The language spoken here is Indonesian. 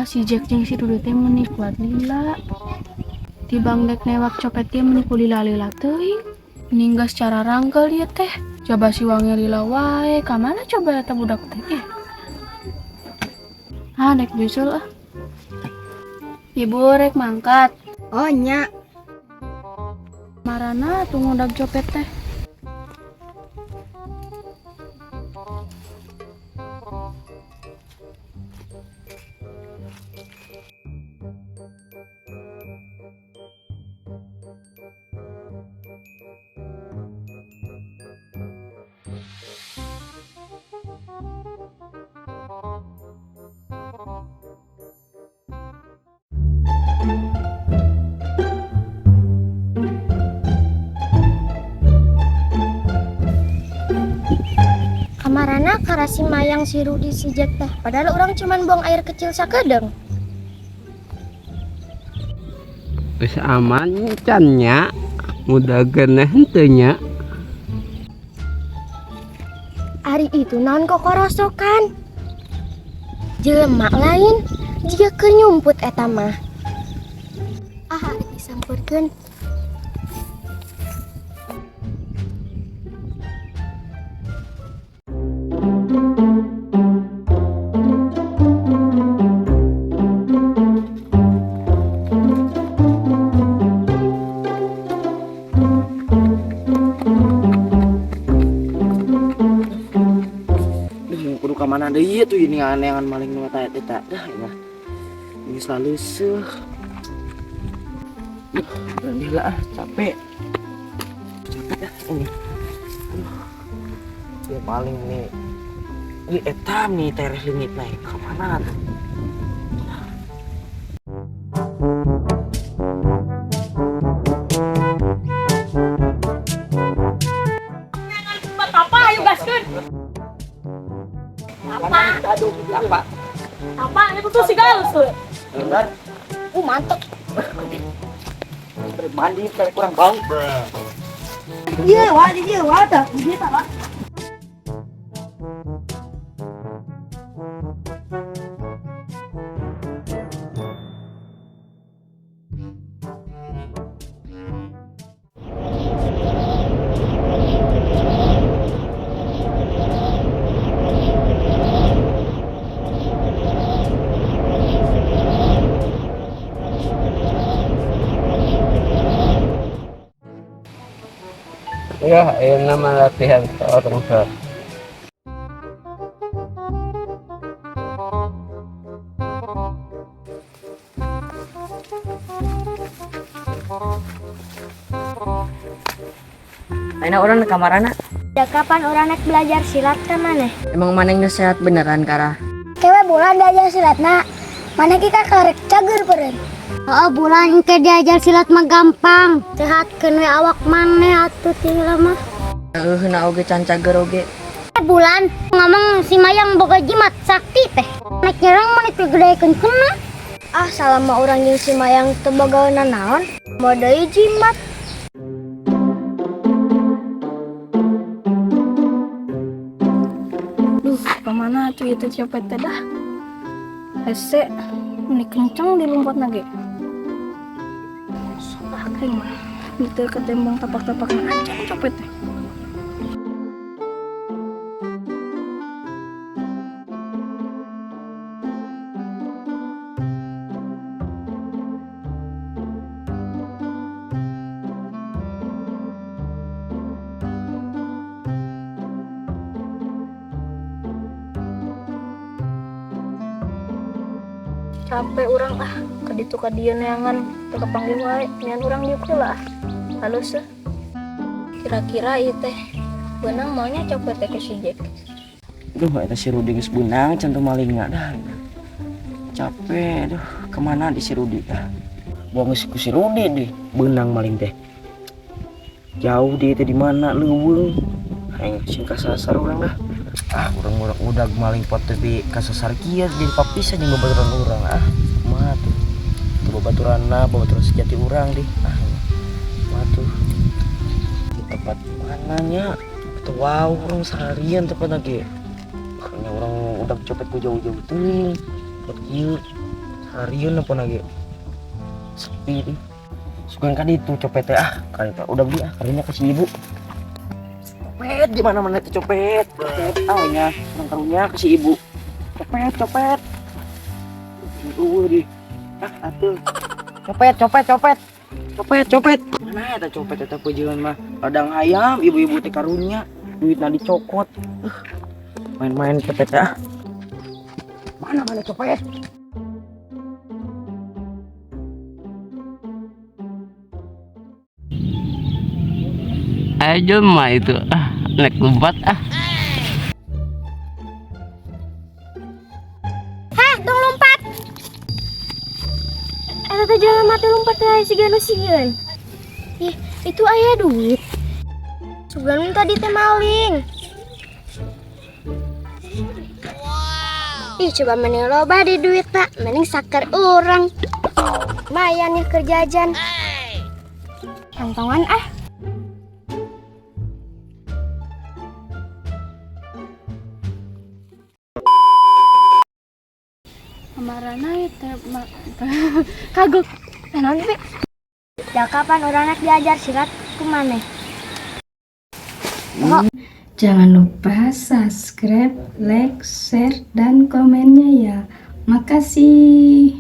si Jack jeung si Dudu teh meuni kuat lila. Tibang dek newak copet teh meuni ku lila-lila teuing. Ninggas cara rangkel dia teh. Coba si wangi lila wae, ka mana coba eta budak teh? Dek bisul ah. Ibu rek mangkat. Oh nya. Marana tunggu dak copet teh. Kamarana karasi mayang si Rudi si Jack teh. Padahal orang cuman buang air kecil sakedeng. Wis aman cannya, mudah geneh henteu. Ari itu naon kok korosokan. Jelema lain jika keur nyumput eta mah. Ari disampeurkeun. Mana deui tuh ini aneangan maling nu eta dah ya. Ini selalu seuh. Alhamdulillah capek. Capek dah ini. Ya paling nih. Ini etam nih teres limit naik ke mana tuh? Apa ayo gaskeun? Aduh, apa? Apa itu tuh si Galus tuh? Benar. Mantap. Mandi kayak kurang bau. Iya, wadah. Dia tak. Ya, ini nama latihan orang sa. Aina orang ke kamarana. Ya kapan orang naik belajar silat ke mana? Emang maneng sehat beneran Kara? Kewe bulan diajar silat nak. Mana kita karek cager beren. Oh bulan ke diajar silat mah gampang. Sehat kene awak maneh atuh tinggal mah. Na oge can cager oge. Bulan ngomong si Mayang boga jimat sakti teh. Naik nyerang mana digedekeun kena. Salama orang yang si Mayang teu bagaweuna naon. Mau deui jimat. Kemana tuh itu copet teh dah? Hese, ini kenceng di lumpur nage. Sudah kayak mah, itu ketembang tapak-tapaknya aja copet teh. Capek orang kaditu kadieu neangan teu kepanggil wae nyan urang dieu lah halus kira-kira ieu teh beunang maunya copet teh ke si Jack. Duh eta si Rudi geus beunang can teu malinga dah. Capek duh kemana di si Rudi dah. Buang geus ku si Rudi deh beunang maling teh. Jauh dia teh di mana leuweung. Aing sing kasasar urang dah. Urang udah maling pot tapi kasasar kieu jadi papisan jeung babaturan urang kumaha tuh. Tuh babaturan sejati urang deh. Kumaha tuh. Di tempat mananya? Tuh wow urang seharian tepat lagi. Karena urang udah copet ku jauh-jauh teuing. Pot kieu Riun apa lagi? Sepi nih. Suka kan itu copet ah, kali Pak. Udah beli ah, kalinya kasih ibu. Copet di mana-mana itu copet. Copet ya, karunya kasih ibu. Copet, copet. Di. Ah, atuh. Copet, copet, copet. Copet, copet. Mana eta copet eta pujeun mah. Ladang ayam, ibu-ibu teh karunya duitna dicokot. Main-main copet ah. Mana copet? Ayo mah itu naik lompat Hah, dong lompat. Eta teh jalan mati lompat teh sigan. Ih, itu aya duit. Sugan tadi teh maling. Ih, coba mending loba di duit tak, mending sakar orang. Lumayan nih kerjajan. Kantongan ah. Kamarana teh kagok. Naon Pi? Ya kapan orang anak diajar silat kumaneh? Jangan lupa subscribe, like, share, dan komennya ya. Makasih.